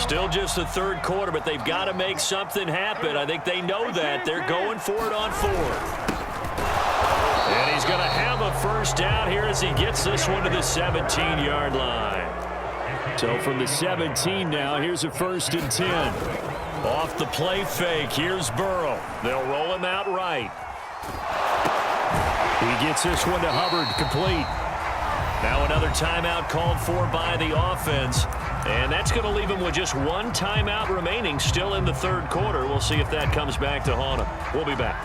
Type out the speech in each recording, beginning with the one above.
Still just the third quarter, but they've got to make something happen. I think they know that. They're going for it on fourth. And he's going to have a first down here as he gets this one to the 17-yard line. So from the 17 now, here's a 1st and 10. Off the play fake, here's Burrow. They'll roll him out right. He gets this one to Hubbard, complete. Now another timeout called for by the offense. And that's going to leave him with just one timeout remaining still in the third quarter. We'll see if that comes back to haunt him. We'll be back.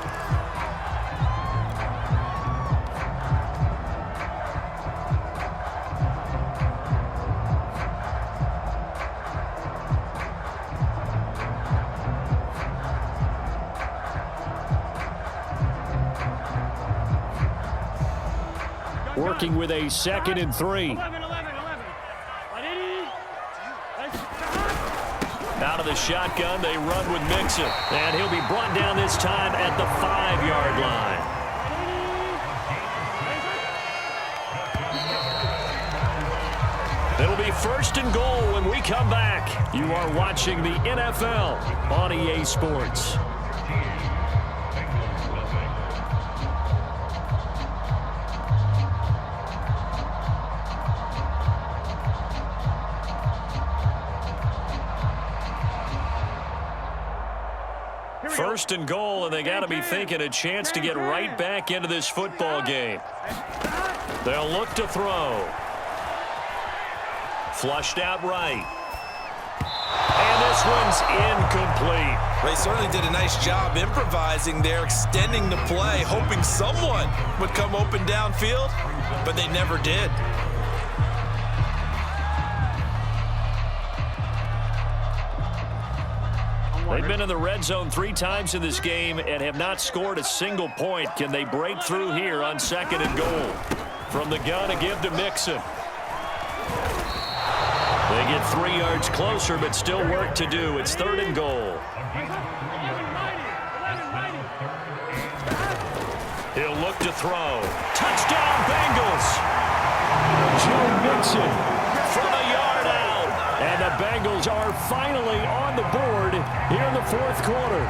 Working with a 2nd and 3. Out of the shotgun, they run with Mixon. And he'll be brought down this time at the 5-yard line. It'll be 1st and goal when we come back. You are watching the NFL on EA Sports. First and goal, and they got to be thinking a chance to get right back into this football game. They'll look to throw. Flushed out right. And this one's incomplete. They certainly did a nice job improvising there, extending the play, hoping someone would come open downfield, but they never did. They've been in the red zone 3 times in this game and have not scored a single point. Can they break through here on 2nd and goal? From the gun to give to Mixon. They get 3 yards closer, but still work to do. It's 3rd and goal. He'll look to throw. Touchdown, Bengals! Joe Mixon from a yard out. And the Bengals are finally on the board here in the 4th quarter.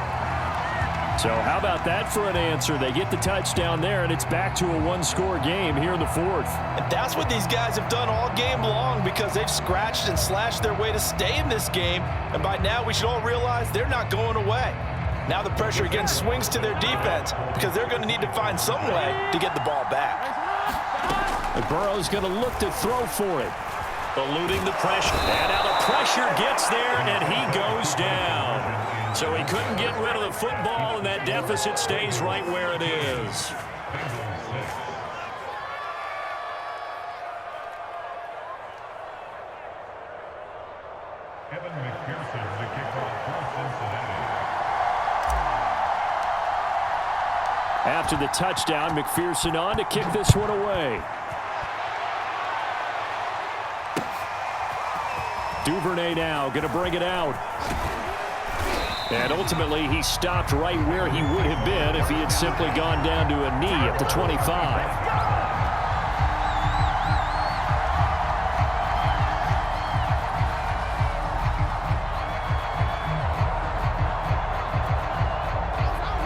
So how about that for an answer? They get the touchdown there, and it's back to a 1-score game here in the 4th. And that's what these guys have done all game long because they've scratched and slashed their way to stay in this game. And by now, we should all realize they're not going away. Now the pressure again swings to their defense because they're going to need to find some way to get the ball back. And Burrow's going to look to throw for it. Eluding the pressure. And now the pressure gets there, and he goes down. So he couldn't get rid of the football, and that deficit stays right where it is. After the touchdown, McPherson on to kick this one away. Duvernay now going to bring it out. And ultimately, he stopped right where he would have been if he had simply gone down to a knee at the 25.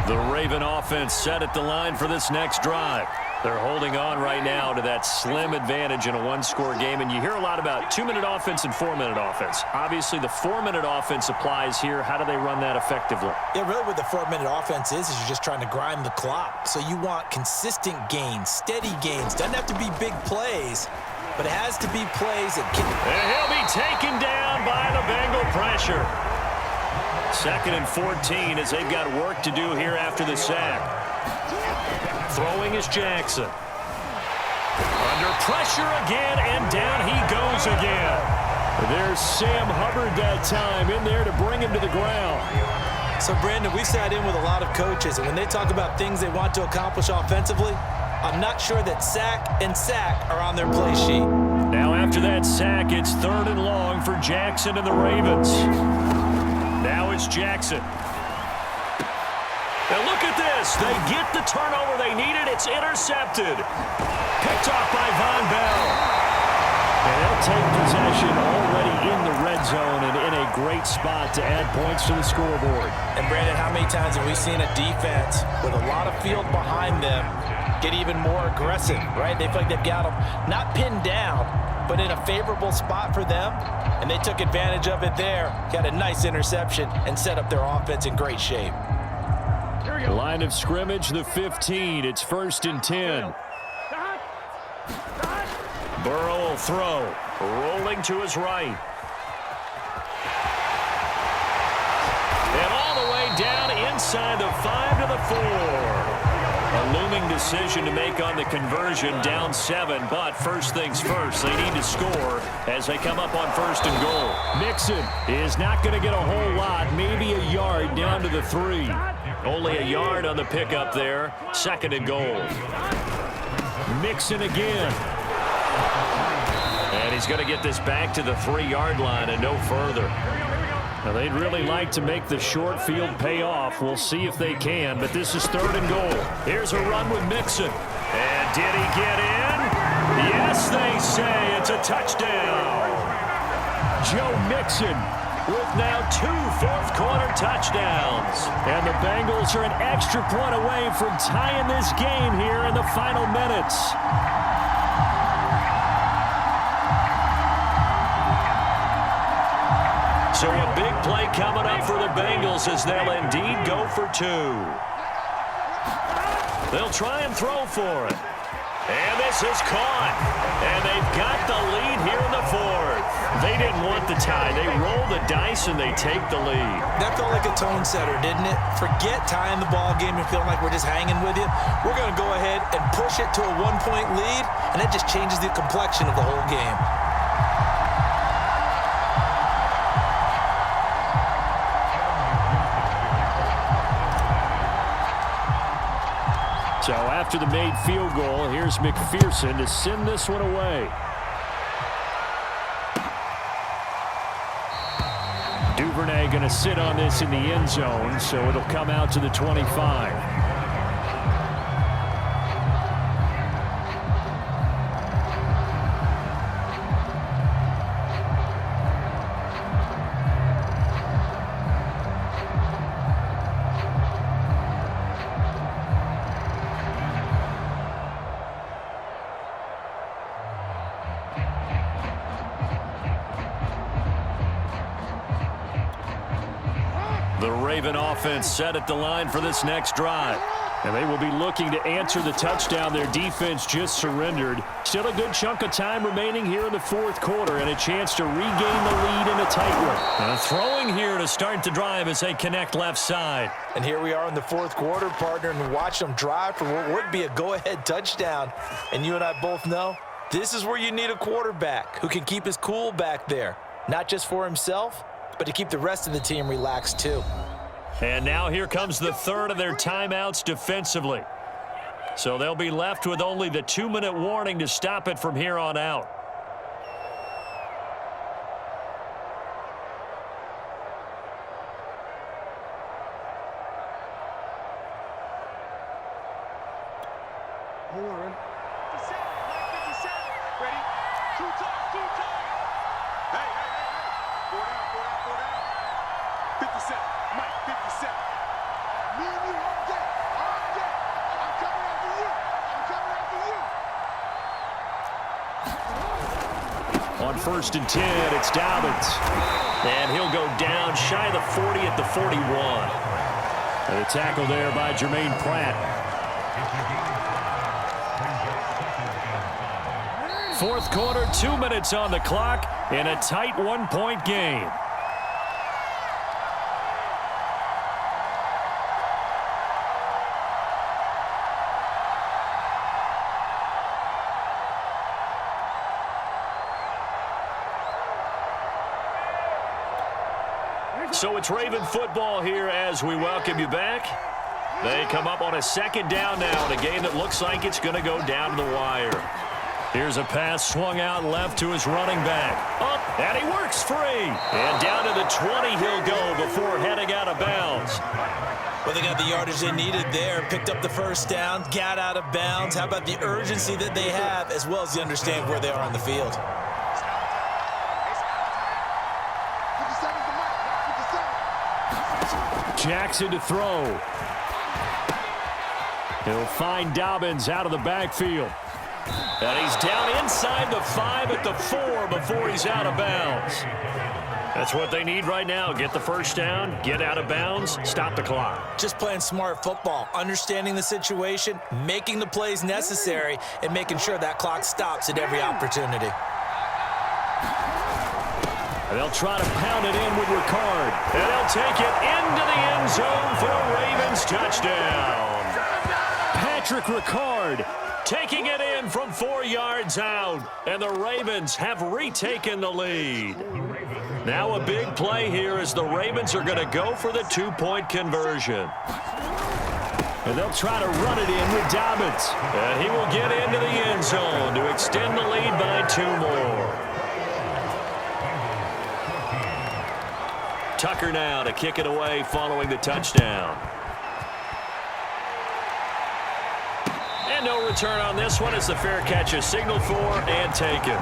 The Raven offense set at the line for this next drive. They're holding on right now to that slim advantage in a 1-score game. And you hear a lot about 2-minute offense and 4-minute offense. Obviously, the 4-minute offense applies here. How do they run that effectively? Yeah, really what the 4-minute offense is you're just trying to grind the clock. So you want consistent gains, steady gains. Doesn't have to be big plays, but it has to be plays that can... And he'll be taken down by the Bengal pressure. 2nd and 14 as they've got work to do here after the sack. Throwing is Jackson. Under pressure again, and down he goes again. There's Sam Hubbard that time in there to bring him to the ground. So, Brandon, we sat in with a lot of coaches, and when they talk about things they want to accomplish offensively, I'm not sure that sack and sack are on their play sheet. Now after that sack, it's 3rd and long for Jackson and the Ravens. Now it's Jackson. And look at this. They get the turnover they needed. It's intercepted. Picked off by Von Bell. And they'll take possession already in the red zone and in a great spot to add points to the scoreboard. And Brandon, how many times have we seen a defense with a lot of field behind them get even more aggressive, right? They feel like they've got them not pinned down, but in a favorable spot for them, and they took advantage of it there, got a nice interception, and set up their offense in great shape. Line of scrimmage, the 15. It's 1st and 10. Burrow will throw, rolling to his right. And all the way down inside the 5 to the 4. A looming decision to make on the conversion, down 7, but first things first, they need to score as they come up on 1st and goal. Mixon is not going to get a whole lot, maybe a yard down to the 3. Only a yard on the pickup there, 2nd and goal. Mixon again. And he's going to get this back to the 3-yard line and no further. Now, they'd really like to make the short field pay off. We'll see if they can, but this is 3rd and goal. Here's a run with Mixon. And did he get in? Yes, they say it's a touchdown. Joe Mixon with now 2 fourth-quarter touchdowns. And the Bengals are an extra point away from tying this game here in the final minutes. So a big play coming up for the Bengals as they'll indeed go for 2. They'll try and throw for it. And this is caught. And they've got the lead here in the 4th. They didn't want the tie. They roll the dice and they take the lead. That felt like a tone setter, didn't it? Forget tying the ball game and feeling like we're just hanging with you. We're going to go ahead and push it to a 1-point lead, and that just changes the complexion of the whole game. So after the made field goal, here's McPherson to send this one away. Duvernay going to sit on this in the end zone, so it'll come out to the 25. The Raven offense set at the line for this next drive. And they will be looking to answer the touchdown their defense just surrendered. Still a good chunk of time remaining here in the 4th quarter and a chance to regain the lead in a tight one. And throwing here to start the drive as they connect left side. And here we are in the 4th quarter, partner, and watch them drive for what would be a go-ahead touchdown. And you and I both know this is where you need a quarterback who can keep his cool back there. Not just for himself, but to keep the rest of the team relaxed too. And now here comes the 3rd of their timeouts defensively. So they'll be left with only the 2-minute warning to stop it from here on out. On 1st and 10, it's Dobbins. And he'll go down shy of the 40 at the 41. And a tackle there by Jermaine Pratt. 4th quarter, 2 minutes on the clock in a tight 1-point game. So it's Raven football here as we welcome you back. They come up on a 2nd down now in a game that looks like it's going to go down to the wire. Here's a pass swung out left to his running back. Up, and he works free. And down to the 20 he'll go before heading out of bounds. Well, they got the yardage they needed there, picked up the 1st down, got out of bounds. How about the urgency that they have, as well as the understand where they are on the field? Jackson to throw. He'll find Dobbins out of the backfield. And he's down inside the 5 at the 4 before he's out of bounds. That's what they need right now. Get the first down, get out of bounds, stop the clock. Just playing smart football, understanding the situation, making the plays necessary, and making sure that clock stops at every opportunity. And they'll try to pound it in with Ricard. And they'll take it into the end zone for a Ravens touchdown. Patrick Ricard taking it in from 4 yards out. And the Ravens have retaken the lead. Now a big play here as the Ravens are going to go for the 2-point conversion. And they'll try to run it in with Dobbins. And he will get into the end zone to extend the lead by 2 more. Tucker now to kick it away following the touchdown. And no return on this one as the fair catch is signaled for and taken.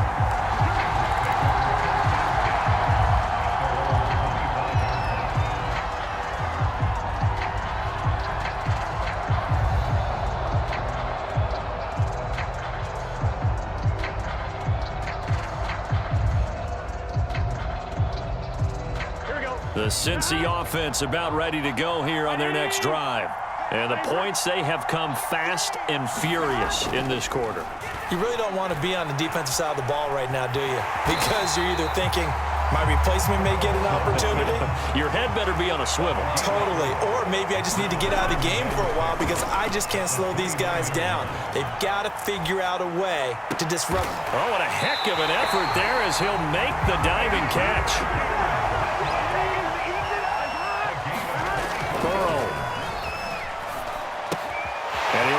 The Cincy offense about ready to go here on their next drive. And the points, they have come fast and furious in this quarter. You really don't want to be on the defensive side of the ball right now, do you? Because you're either thinking, my replacement may get an opportunity. Your head better be on a swivel. Totally. Or maybe I just need to get out of the game for a while because I just can't slow these guys down. They've got to figure out a way to disrupt. Oh, what a heck of an effort there as he'll make the diving catch.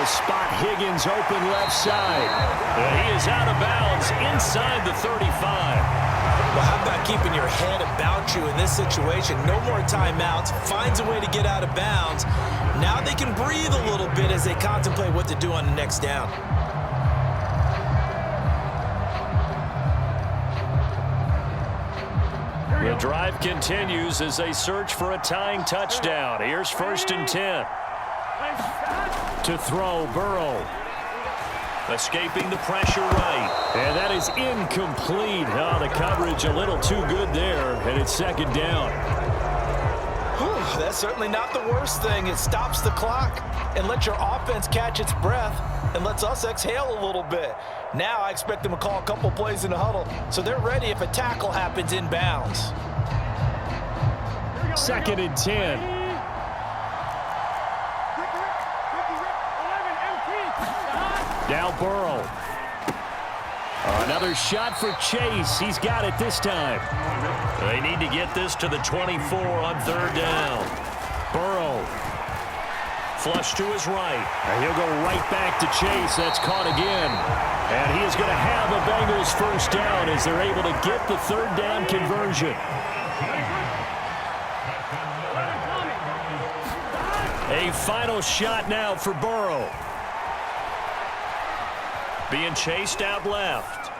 Spot Higgins open left side. And he is out of bounds inside the 35. Well, how about keeping your head about you in this situation? No more timeouts. Finds a way to get out of bounds. Now they can breathe a little bit as they contemplate what to do on the next down. The drive continues as they search for a tying touchdown. Here's 1st and 10. To throw, Burrow. Escaping the pressure right. And that is incomplete. Oh, the coverage a little too good there, and it's 2nd down. Whew, that's certainly not the worst thing. It stops the clock and lets your offense catch its breath and lets us exhale a little bit. Now I expect them to call a couple plays in the huddle so they're ready if a tackle happens in bounds. 2nd and 10. Now Burrow. Another shot for Chase. He's got it this time. They need to get this to the 24 on 3rd down. Burrow. Flush to his right. And he'll go right back to Chase. That's caught again. And he is going to have a Bengals 1st down as they're able to get the 3rd down conversion. A final shot now for Burrow. Being chased out left.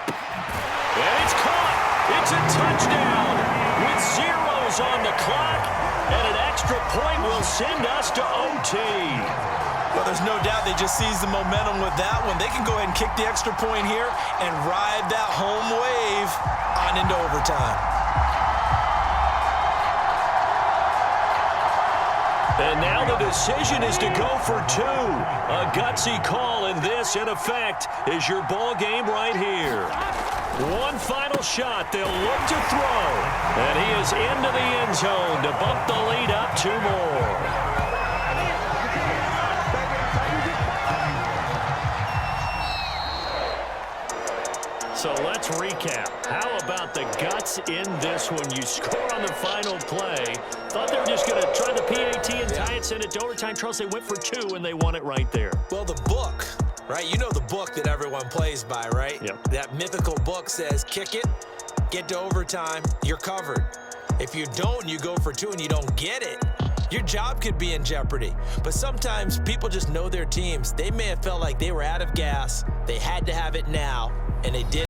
And it's caught. It's a touchdown with zeros on the clock. And an extra point will send us to OT. Well, there's no doubt they just seized the momentum with that one. They can go ahead and kick the extra point here and ride that home wave on into overtime. And now the decision is to go for 2. A gutsy call, and this, in effect, is your ball game right here. One final shot. They'll look to throw. And he is into the end zone to bump the lead up 2 more. So let's recap. How about the guts in this one? You score on the final play. Thought they were just going to try the PAT and tie it, send it to overtime. Charles, they went for 2, and they won it right there. Well, the book, right? You know the book that everyone plays by, right? Yep. That mythical book says, kick it, get to overtime, you're covered. If you don't, you go for 2 and you don't get it, your job could be in jeopardy. But sometimes people just know their teams. They may have felt like they were out of gas. They had to have it now, and they did.